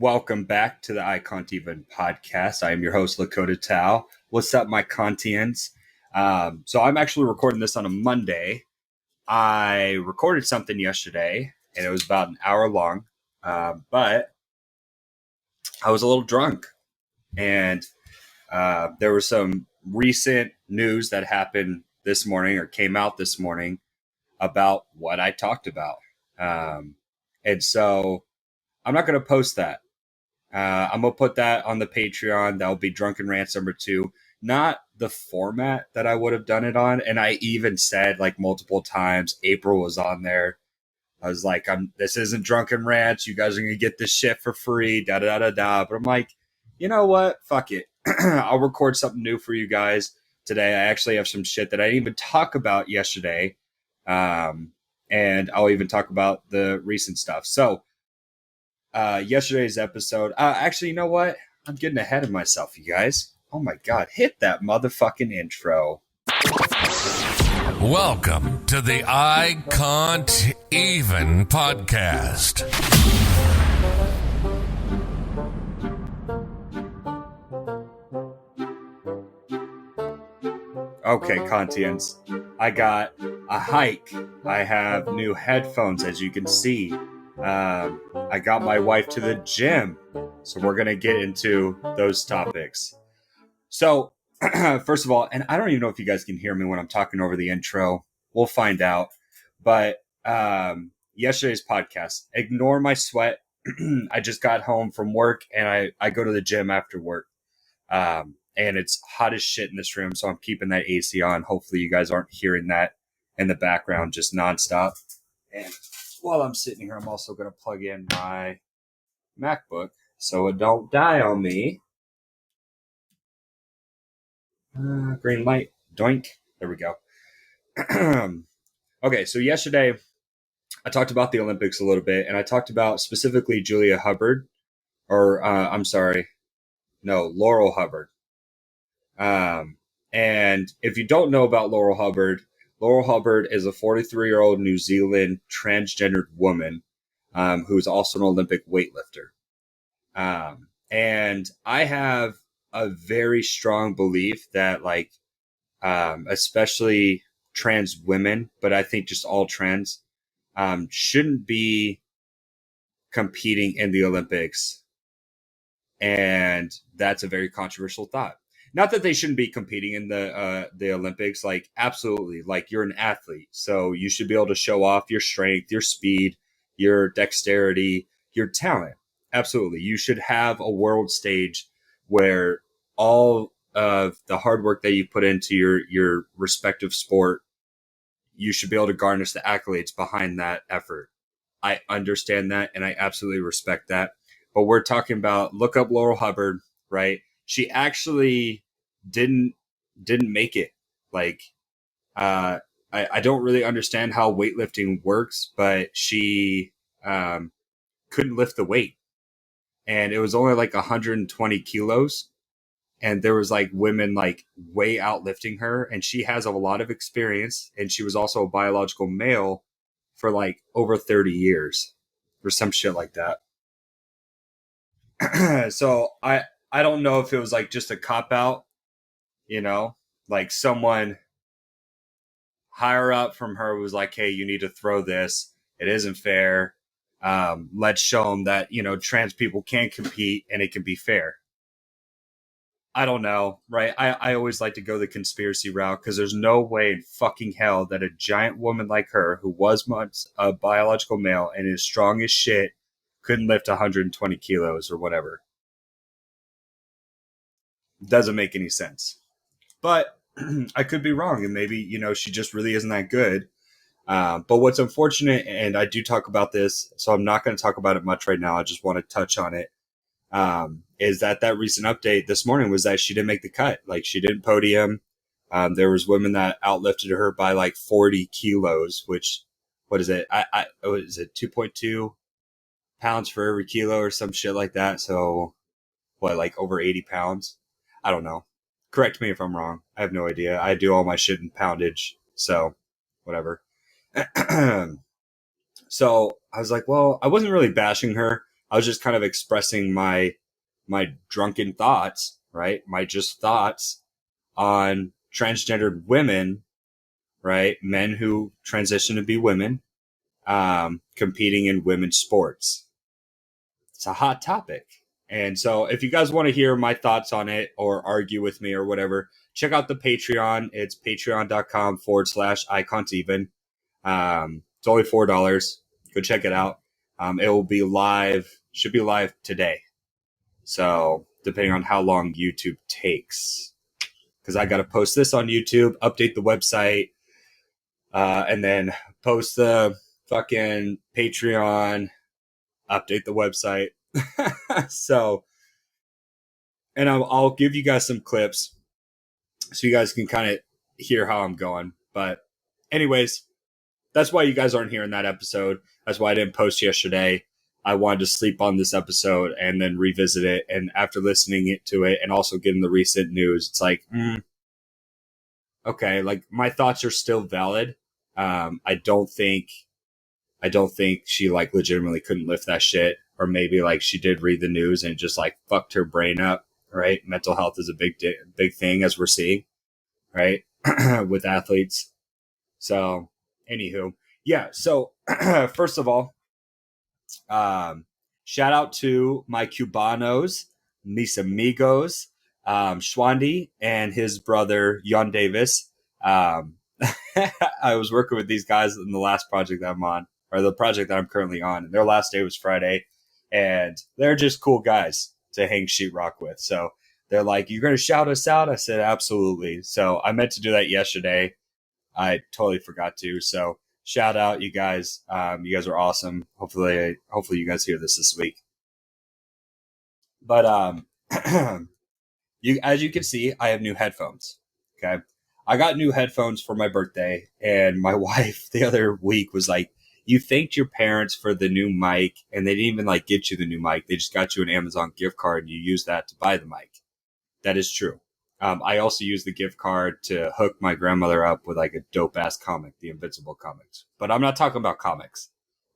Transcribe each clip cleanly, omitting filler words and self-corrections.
Welcome back to the IKANTEVEN podcast. I am your host, lakota.tow. What's up, my Kantians? So I'm actually recording this on a Monday. I recorded something yesterday, and it was about an hour long, but I was a little drunk, and there was some recent news that happened this morning or came out this morning about what I talked about. And so I'm not going to post that. I'm going to put that on the Patreon. That'll be Drunken Rants number 2. Not the format that I would have done it on. And I even said like multiple times, April was on there. I was like, this isn't Drunken Rants. You guys are going to get this shit for free, da-da-da-da-da. But I'm like, you know what? Fuck it. I'll record something new for you guys today. I actually have some shit that I didn't even talk about yesterday. And I'll even talk about the recent stuff. So, yesterday's episode, actually, you know what? I'm getting ahead of myself, you guys. Oh my God, hit that motherfucking intro. Welcome to the IKANTEVEN podcast. Okay, Kantians, I got a hike. I have new headphones, as you can see. I got my wife to the gym, so we're going to get into those topics. So, first of all, and I don't even know if you guys can hear me when I'm talking over the intro. We'll find out. But yesterday's podcast, ignore my sweat. I just got home from work, and I go to the gym after work. And it's hot as shit in this room, so I'm keeping that AC on. Hopefully you guys aren't hearing that in the background just nonstop. And while I'm sitting here, I'm also going to plug in my MacBook so it don't die on me. Green light. Doink. There we go. Okay, so yesterday I talked about the Olympics a little bit, and I talked about specifically Laurel Hubbard. And if you don't know about Laurel Hubbard is a 43-year-old New Zealand transgendered woman who's also an Olympic weightlifter. And I have a very strong belief that, like, especially trans women, but I think just all trans, shouldn't be competing in the Olympics. And that's a very controversial thought. Not that they shouldn't be competing in the Olympics, like, absolutely. Like, you're an athlete, so you should be able to show off your strength, your speed, your dexterity, your talent. Absolutely. You should have a world stage where all of the hard work that you put into your respective sport, you should be able to garnish the accolades behind that effort. I understand that, and I absolutely respect that. But we're talking about, look up Laurel Hubbard, right? She actually didn't make it. Like, I don't really understand how weightlifting works, but she couldn't lift the weight. And it was only like 120 kilos. And there was like women like way outlifting her. And she has a lot of experience. And she was also a biological male for like over 30 years or some shit like that. So I don't know if it was like just a cop out, you know, like someone higher up from her was like, hey, you need to throw this. It isn't fair. Let's show them that, you know, trans people can compete and it can be fair. I don't know, right? I always like to go the conspiracy route because there's no way in fucking hell that a giant woman like her, who was once a biological male and is strong as shit, couldn't lift 120 kilos or whatever. Doesn't make any sense. But I could be wrong, and maybe, you know, she just really isn't that good. But what's unfortunate, and I do talk about this, so I'm not going to talk about it much right now. I just want to touch on it. Is that recent update this morning was that she didn't make the cut. Like, she didn't podium. There was women that outlifted her by like 40 kilos, which, what is it? Is it 2.2 pounds for every kilo or some shit like that? So what, like over 80 pounds? I don't know. Correct me if I'm wrong. I have no idea. I do all my shit in poundage. So whatever. So I was like, well, I wasn't really bashing her. I was just kind of expressing my drunken thoughts, right? My just thoughts on transgendered women, right? Men who transition to be women, competing in women's sports. It's a hot topic. And so if you guys want to hear my thoughts on it or argue with me or whatever, check out the Patreon. It's patreon.com/IKANTEVEN. It's only $4. Go check it out. It will be live, should be live today. So depending on how long YouTube takes, because I got to post this on YouTube, update the website, and then post the fucking Patreon, update the website. So, and I'll give you guys some clips so you guys can kind of hear how I'm going. But anyways, that's why you guys aren't hearing that episode. That's why I didn't post yesterday. I wanted to sleep on this episode and then revisit it. And after listening to it and also getting the recent news, it's like, okay, like my thoughts are still valid. I don't think she like legitimately couldn't lift that shit, or maybe like she did read the news and just like fucked her brain up, right? Mental health is a big thing, as we're seeing, right? With athletes. So anywho, yeah. So first of all, shout out to my Cubanos, mis amigos, Schwandy and his brother, Jon Davis. I was working with these guys in the last project that I'm on, or the project that I'm currently on, and their last day was Friday, and they're just cool guys to hang sheetrock with. So they're like, "You're going to shout us out?" I said, "Absolutely." So I meant to do that yesterday. I totally forgot to. So shout out, you guys. You guys are awesome. Hopefully you guys hear this week. But as you can see, I have new headphones. Okay. I got new headphones for my birthday, and my wife the other week was like, "You thanked your parents for the new mic, and they didn't even like get you the new mic. They just got you an Amazon gift card, and you used that to buy the mic." That is true. I also used the gift card to hook my grandmother up with like a dope ass comic, the Invincible comics. But I'm not talking about comics.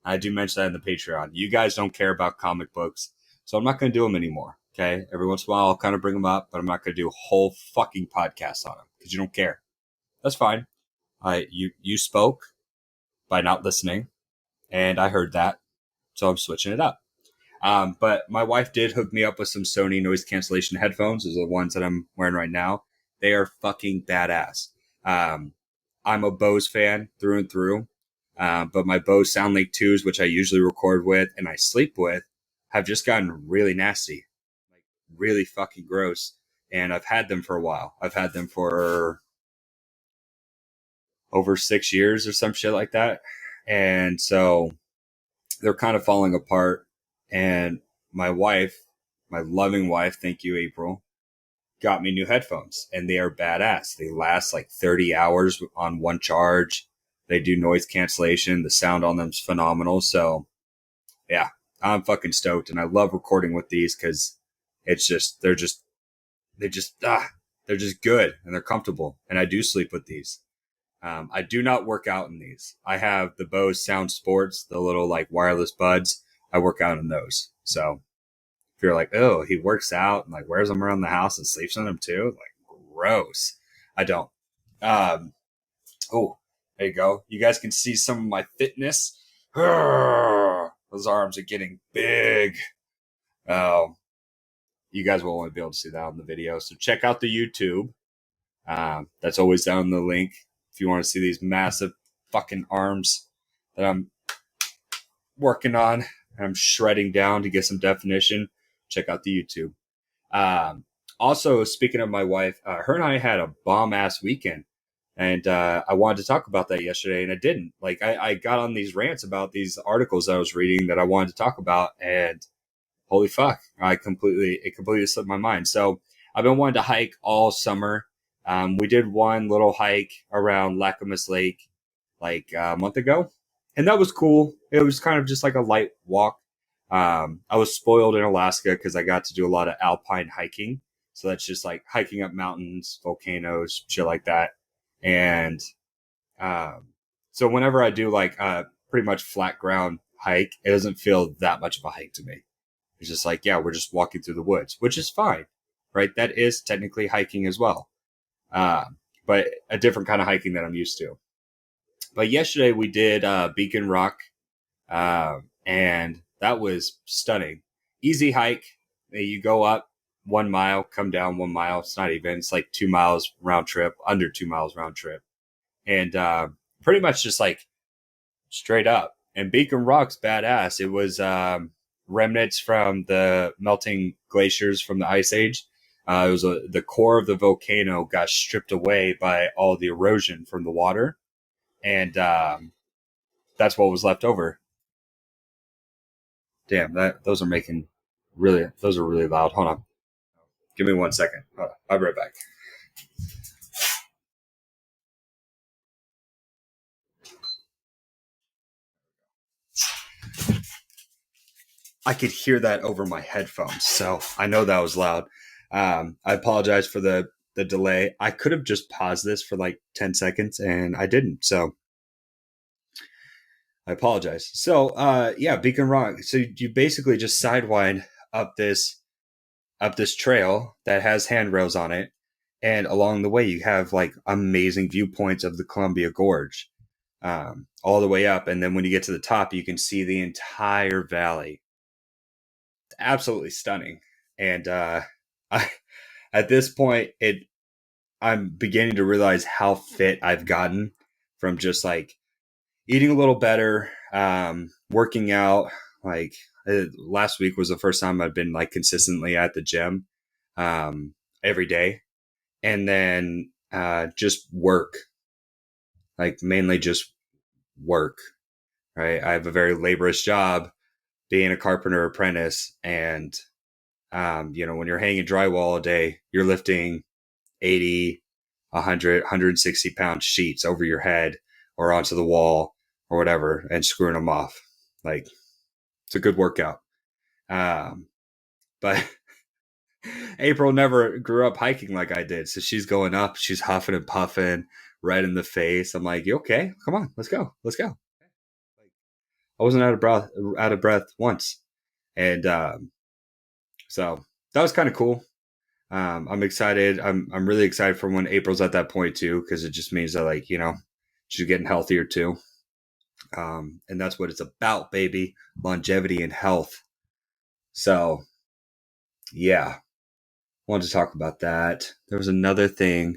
I do mention that in the Patreon. You guys don't care about comic books, so I'm not going to do them anymore. Okay. Every once in a while, I'll kind of bring them up, but I'm not going to do a whole fucking podcast on them because you don't care. That's fine. You spoke by not listening, and I heard that, so I'm switching it up. But my wife did hook me up with some Sony noise cancellation headphones. Those are the ones that I'm wearing right now. They are fucking badass. I'm a Bose fan through and through. But my Bose SoundLink 2s, which I usually record with and I sleep with, have just gotten really nasty, like really fucking gross. And I've had them for a while. I've had them for over 6 years or some shit like that. And so they're kind of falling apart. And my wife, my loving wife, thank you, April, got me new headphones, and they are badass. They last like 30 hours on one charge. They do noise cancellation. The sound on them is phenomenal. So yeah, I'm fucking stoked. And I love recording with these because it's just, they're just good and they're comfortable. And I do sleep with these. I do not work out in these. I have the Bose Sound Sports, the little like wireless buds. I work out in those. So if you're like, oh, he works out and like wears them around the house and sleeps in them too, like gross. I don't. Oh, there you go. You guys can see some of my fitness. Those arms are getting big. You guys will only be able to see that on the video. So check out the YouTube. That's always down in the link if you want to see these massive fucking arms that I'm working on. I'm shredding down to get some definition. Check out the YouTube. Also, speaking of my wife, her and I had a bomb ass weekend, and I wanted to talk about that yesterday, and I didn't. Like, I got on these rants about these articles I was reading that I wanted to talk about, and holy fuck, it completely slipped my mind. So I've been wanting to hike all summer. We did one little hike around Lacamas Lake like a month ago, and that was cool. It was kind of just like a light walk. I was spoiled in Alaska because I got to do a lot of alpine hiking. So that's just like hiking up mountains, volcanoes, shit like that. And so whenever I do like a pretty much flat ground hike, it doesn't feel that much of a hike to me. It's just like, yeah, we're just walking through the woods, which is fine, right? That is technically hiking as well, but a different kind of hiking that I'm used to. But yesterday we did Beacon Rock, and that was stunning. Easy hike. You go up 1 mile, come down 1 mile. It's not even. It's like 2 miles round trip, under 2 miles round trip, and pretty much just like straight up. And Beacon Rock's badass. It was remnants from the melting glaciers from the Ice Age. It was the core of the volcano got stripped away by all the erosion from the water, and that's what was left over. Damn, those are really loud. Hold on, give me 1 second. I'll be right back. I could hear that over my headphones, so I know that was loud. I apologize for the delay. I could have just paused this for like 10 seconds, and I didn't. So I apologize. So yeah, Beacon Rock. So you basically just sidewind up this trail that has handrails on it, and along the way you have like amazing viewpoints of the Columbia Gorge, all the way up. And then when you get to the top, you can see the entire valley. Absolutely stunning. And at this point, I'm beginning to realize how fit I've gotten from just like eating a little better, working out. Like last week was the first time I've been like consistently at the gym every day, and then just work, like mainly just work. Right, I have a very laborious job, being a carpenter apprentice, and when you're hanging drywall all day, you're lifting 80, 100, 160 pound sheets over your head or onto the wall or whatever and screwing them off. Like, it's a good workout. But April never grew up hiking like I did. So she's going up, she's huffing and puffing, red in the face. I'm like, you okay? Come on, let's go. I wasn't out of breath once. And so that was kind of cool. I'm excited. I'm really excited for when April's at that point too, because it just means that like, she's getting healthier too. And that's what it's about, baby. Longevity and health. So yeah, wanted to talk about that. There was another thing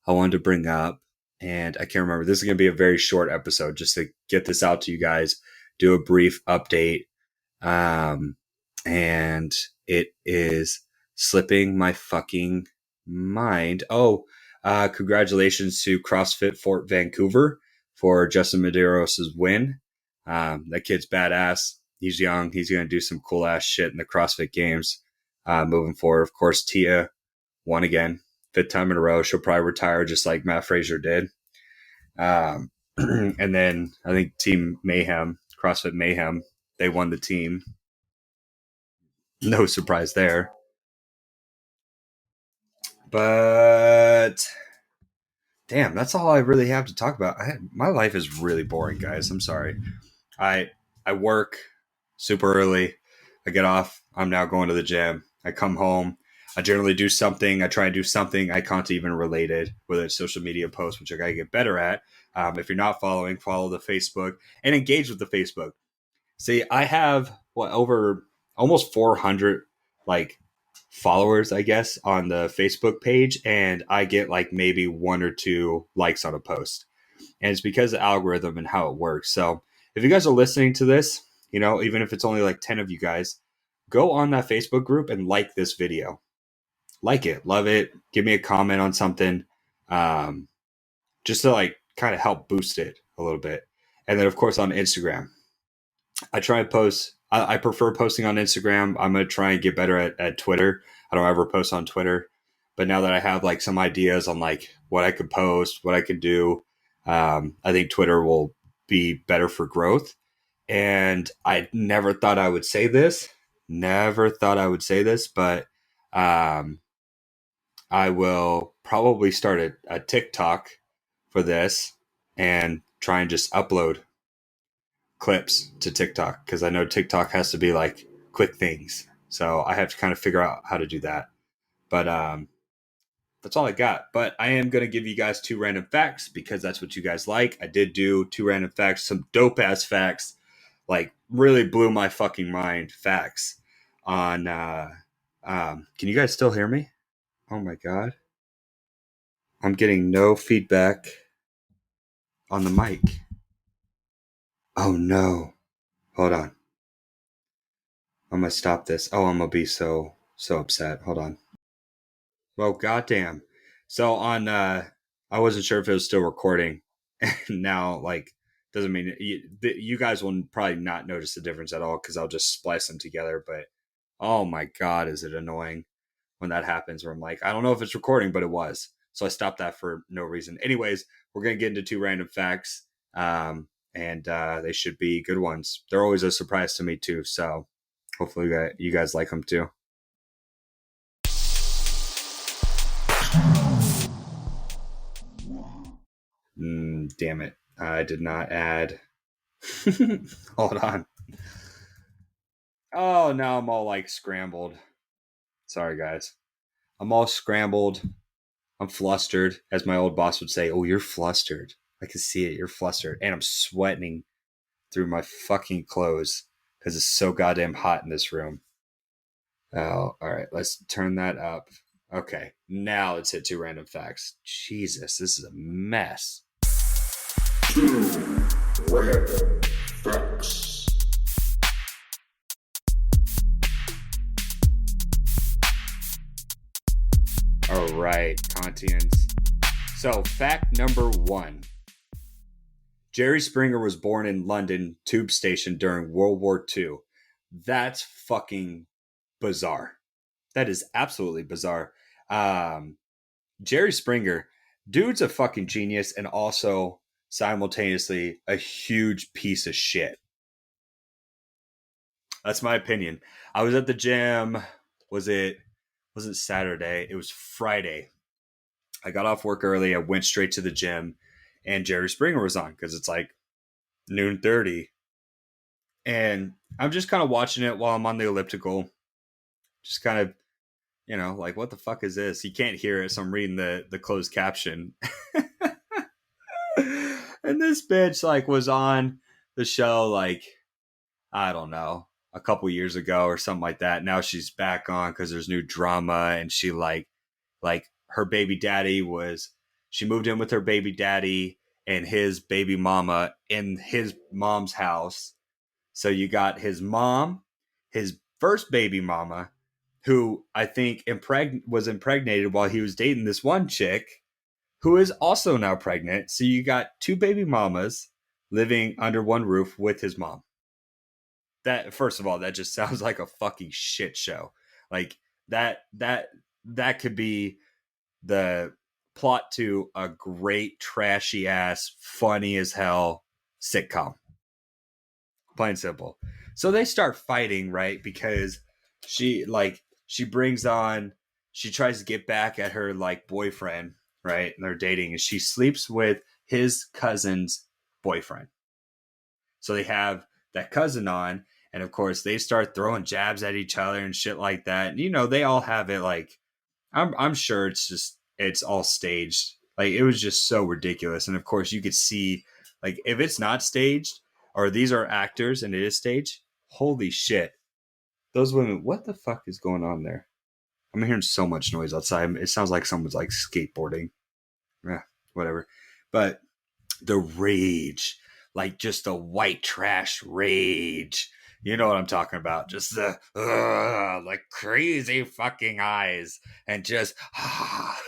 I wanted to bring up, and I can't remember. This is going to be a very short episode just to get this out to you guys, do a brief update. And it is slipping my fucking mind. Oh, congratulations to CrossFit Fort Vancouver for Justin Medeiros' win. That kid's badass. He's young. He's going to do some cool ass shit in the CrossFit games moving forward. Of course, Tia won again, 5th time in a row. She'll probably retire just like Matt Fraser did. And then I think Team Mayhem, CrossFit Mayhem, they won the team. No surprise there. But damn, that's all I really have to talk about. My life is really boring, guys. I'm sorry. I work super early. I get off. I'm now going to the gym. I come home. I generally do something. I try and do something IKANTEVEN related, whether it's social media posts, which I got to get better at. If you're not following, follow the Facebook and engage with the Facebook. See, I have over almost 400 like followers, I guess, on the Facebook page, and I get like maybe 1 or 2 likes on a post. And it's because of the algorithm and how it works. So if you guys are listening to this, even if it's only like 10 of you guys, go on that Facebook group and like this video. Like it, love it, give me a comment on something, just to like kind of help boost it a little bit. And then of course on Instagram, I try and post. I prefer posting on Instagram. I'm going to try and get better at Twitter. I don't ever post on Twitter, but now that I have like some ideas on like what I could post, what I could do, I think Twitter will be better for growth. And I never thought I would say this, but I will probably start a TikTok for this and try and just upload clips to TikTok, because I know TikTok has to be like quick things, So I have to kind of figure out how to do that. But that's all I got. But I am going to give you guys 2 random facts because that's what you guys like. I did do 2 random facts, some dope ass facts, like really blew my fucking mind facts on. Can you guys still hear me? Oh my God. I'm getting no feedback on the mic. Oh no. Hold on. I'm going to stop this. Oh, I'm going to be so upset. Hold on. Well, goddamn. So on, I wasn't sure if it was still recording. Now, like, doesn't mean you guys will probably not notice the difference at all because I'll just splice them together. But oh my God, is it annoying when that happens where I'm like, I don't know if it's recording, but it was. So I stopped that for no reason. Anyways, we're going to get into 2 random facts. And they should be good ones. They're always a surprise to me too. So hopefully you guys like them too. Damn it. I did not add. Hold on. Oh, now I'm all like scrambled. Sorry, guys. I'm all scrambled. I'm flustered, as my old boss would say. Oh, you're flustered. I can see it. You're flustered. And I'm sweating through my fucking clothes because it's so goddamn hot in this room. Oh, all right. Let's turn that up. Okay. Now let's hit 2 random facts. Jesus, this is a mess. 2 random facts. All right, Kantians. So, fact number 1. Jerry Springer was born in London Tube Station during World War II. That's fucking bizarre. That is absolutely bizarre. Jerry Springer, dude's a fucking genius and also simultaneously a huge piece of shit. That's my opinion. I was at the gym. Wasn't Saturday. It was Friday. I got off work early. I went straight to the gym and Jerry Springer was on because it's like 12:30. And I'm just kind of watching it while I'm on the elliptical. Just kind of, like, what the fuck is this? You can't hear it, so I'm reading the closed caption. And this bitch, like, was on the show, like, I don't know, a couple years ago or something like that. Now she's back on because there's new drama, and she, like her baby daddy she moved in with her baby daddy and his baby mama in his mom's house. So you got his mom, his first baby mama, who I think was impregnated while he was dating this one chick, who is also now pregnant. So you got 2 baby mamas living under one roof with his mom. That, first of all, that just sounds like a fucking shit show. Like that could be the plot to a great trashy ass, funny as hell sitcom. Plain and simple. So they start fighting, right? Because she tries to get back at her like boyfriend, right? And they're dating, and she sleeps with his cousin's boyfriend. So they have that cousin on, and of course they start throwing jabs at each other and shit like that. And, they all have it like, I'm sure it's all staged. Like, it was just so ridiculous. And of course you could see, like, if it's not staged or these are actors and it is staged, holy shit. Those women, what the fuck is going on there? I'm hearing so much noise outside. It sounds like someone's like skateboarding. Whatever. But the rage, like just the white trash rage. You know what I'm talking about. Just the like crazy fucking eyes and just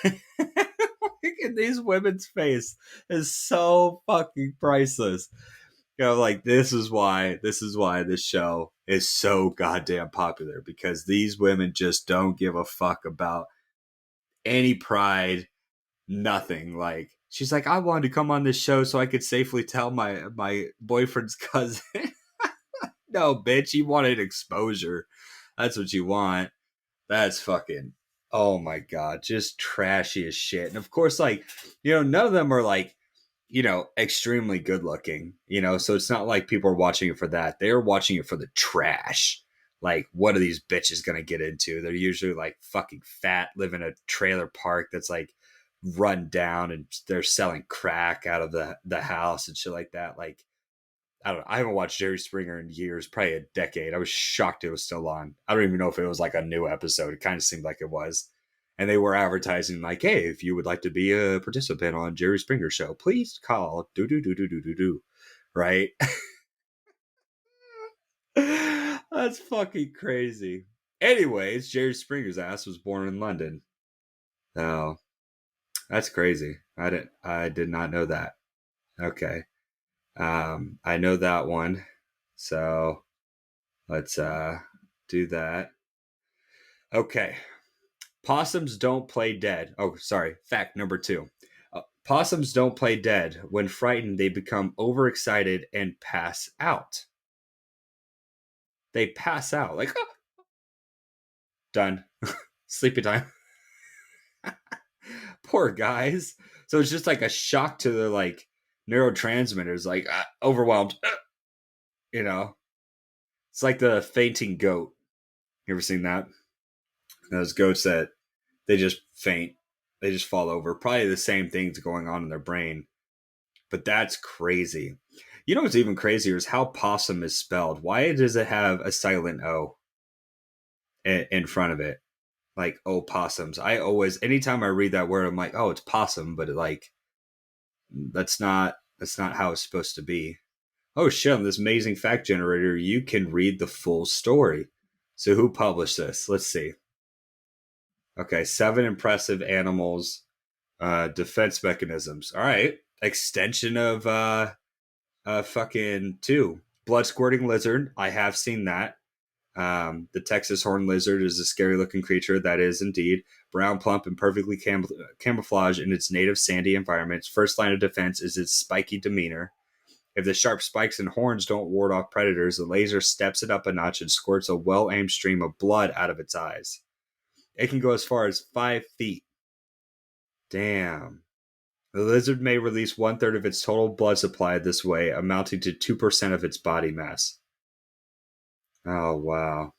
look at these women's face is so fucking priceless. Like, this is why this show is so goddamn popular, because these women just don't give a fuck about any pride, nothing. Like, she's like, I wanted to come on this show so I could safely tell my boyfriend's cousin. No, bitch, you wanted exposure. That's what you want. That's fucking, oh my God, just trashy as shit. And of course, like, none of them are like, extremely good looking, so it's not like people are watching it for that. They're watching it for the trash. like, what are these bitches gonna get into? They're usually like fucking fat, live in a trailer park that's like run down, and they're selling crack out of the house and shit like that. Like, I don't know. I haven't watched Jerry Springer in years, probably a decade. I was shocked it was still on. I don't even know if it was like a new episode. It kind of seemed like it was. And they were advertising like, hey, if you would like to be a participant on Jerry Springer show, please call do. Right? That's fucking crazy. Anyways, Jerry Springer's ass was born in London. Oh, that's crazy. I did not know that. Okay. I know that one. So let's do that. Okay. Possums don't play dead. Oh, sorry. Fact number 2. Possums don't play dead. When frightened, they become overexcited and pass out. They pass out. Like, oh, done. Sleepy time. Poor guys. So it's just like a shock to the like neurotransmitters, like overwhelmed. You know, it's like the fainting goat. You ever seen that? Those goats that they just faint, they just fall over. Probably the same things going on in their brain. But that's crazy. You know what's even crazier is how possum is spelled. Why does it have a silent O in front of it? Like, oh, possums. I always, anytime I read that word, I'm like, oh, it's possum, but that's not how it's supposed to be. Oh shit, on this amazing fact generator, you can read the full story. So who published this? Let's see. Okay, 7 impressive animals, defense mechanisms. All right, extension of fucking 2. Blood squirting lizard. I have seen that. The Texas horned lizard is a scary looking creature that is indeed brown, plump, and perfectly camouflaged in its native sandy environment. Its first line of defense is its spiky demeanor. If the sharp spikes and horns don't ward off predators, the laser steps it up a notch and squirts a well-aimed stream of blood out of its eyes. It can go as far as 5 feet. Damn. The lizard may release 1/3 of its total blood supply this way, amounting to 2% of its body mass. Oh, wow.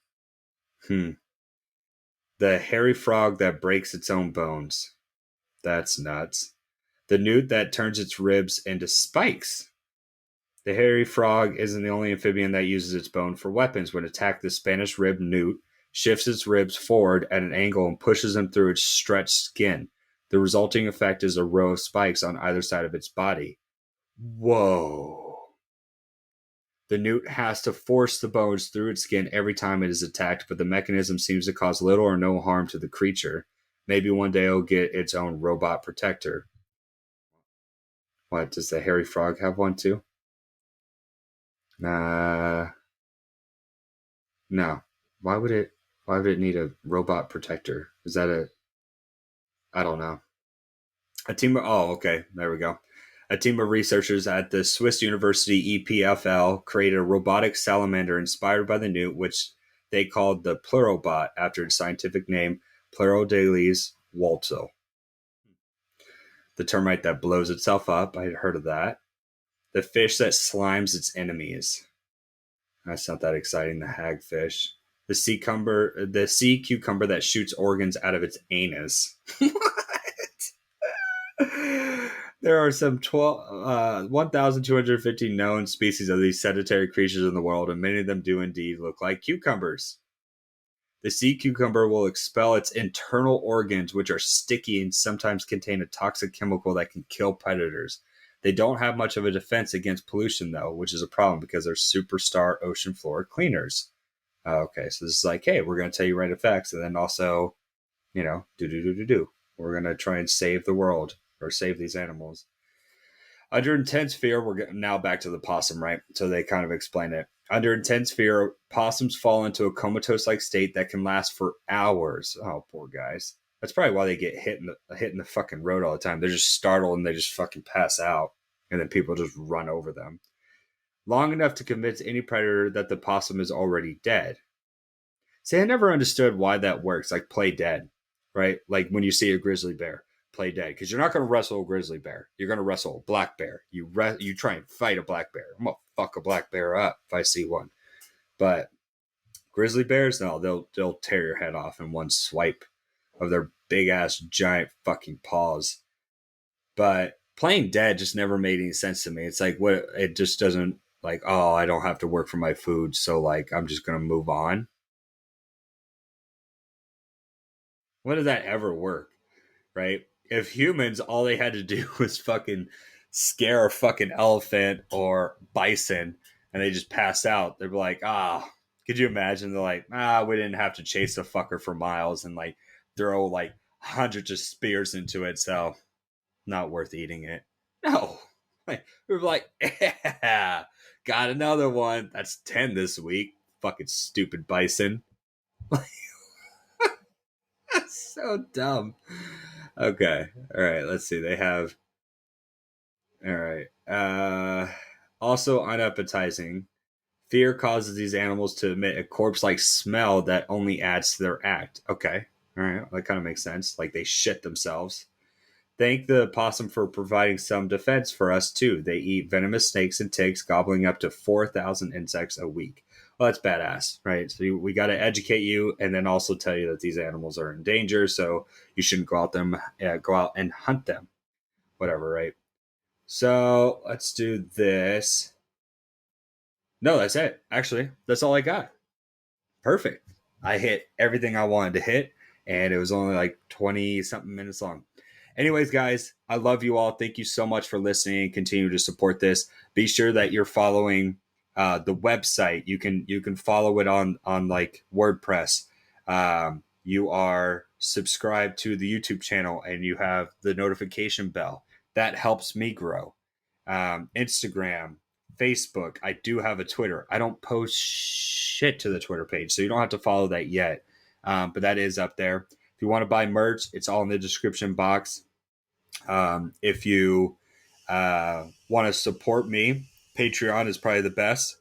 The hairy frog that breaks its own bones. That's nuts. The newt that turns its ribs into spikes. The hairy frog isn't the only amphibian that uses its bone for weapons. When attacked, the Spanish rib newt shifts its ribs forward at an angle and pushes them through its stretched skin. The resulting effect is a row of spikes on either side of its body. Whoa. The newt has to force the bones through its skin every time it is attacked, but the mechanism seems to cause little or no harm to the creature. Maybe one day it'll get its own robot protector. What, does the hairy frog have one too? No. Why would it need a robot protector? Is that I don't know. Okay, there we go. A team of researchers at the Swiss University EPFL created a robotic salamander inspired by the newt, which they called the Plurobot after its scientific name, Pleurodeles waltzo. The termite that blows itself up. I had heard of that. The fish that slimes its enemies. That's not that exciting. The hagfish. The sea cucumber that shoots organs out of its anus. What? There are some 1,250 known species of these sedentary creatures in the world, and many of them do indeed look like cucumbers. The sea cucumber will expel its internal organs, which are sticky and sometimes contain a toxic chemical that can kill predators. They don't have much of a defense against pollution, though, which is a problem because they're superstar ocean floor cleaners. Okay, so this is like, hey, we're going to tell you right effects, and then also, do. We're going to try and save the world, or save these animals. Under intense fear, we're now back to the possum, right? So they kind of explain it. Under intense fear, possums fall into a comatose-like state that can last for hours. Oh, poor guys. That's probably why they get hit in the fucking road all the time. They're just startled and they just fucking pass out. And then people just run over them. Long enough to convince any predator that the possum is already dead. See, I never understood why that works. Like, play dead, right? Like when you see a grizzly bear, play dead. Because you're not going to wrestle a grizzly bear. You're going to wrestle a black bear. You try and fight a black bear. I'm going to fuck a black bear up if I see one. But Grizzly bears, no, they'll tear your head off in one swipe of their big ass giant fucking paws. But playing dead just never made any sense to me. It's like what it just doesn't like, oh, I don't have to work for my food, so like I'm just gonna move on. When did that ever work? Right? If humans all they had to do was fucking scare a fucking elephant or bison and they just pass out, they'd be like, could you imagine? They're like, we didn't have to chase a fucker for miles and like throw like hundreds of spears into it, so not worth eating it. No. Like, we were like, yeah, got another one. That's 10 this week. Fucking stupid bison. That's so dumb. Okay. All right. Let's see. They have. All right. Also unappetizing. Fear causes these animals to emit a corpse-like smell that only adds to their act. Okay. All right. That kind of makes sense. Like they shit themselves. Thank the possum for providing some defense for us, too. They eat venomous snakes and ticks, gobbling up to 4,000 insects a week. Well, that's badass, right? So we got to educate you and then also tell you that these animals are in danger, so you shouldn't go out and hunt them. Whatever, right? So let's do this. No, that's it. Actually, that's all I got. Perfect. I hit everything I wanted to hit, and it was only like 20-something minutes long. Anyways, guys, I love you all. Thank you so much for listening and continue to support this. Be sure that you're following the website. You can follow it on like WordPress. You are subscribed to the YouTube channel and you have the notification bell. That helps me grow. Instagram, Facebook. I do have a Twitter. I don't post shit to the Twitter page, so you don't have to follow that yet. But that is up there. If you want to buy merch, it's all in the description box. If you want to support me, Patreon is probably the best.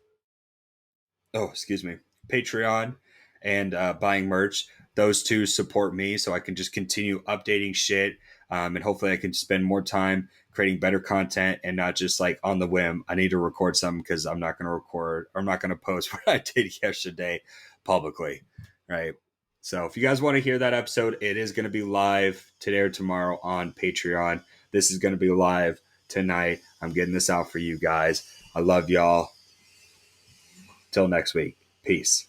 Oh, excuse me. Patreon and buying merch. Those two support me so I can just continue updating shit. And hopefully I can spend more time creating better content and not just like on the whim. I need to record something because I'm not going to post what I did yesterday publicly. Right. So if you guys want to hear that episode, it is going to be live today or tomorrow on Patreon. This is going to be live tonight. I'm getting this out for you guys. I love y'all. Till next week. Peace.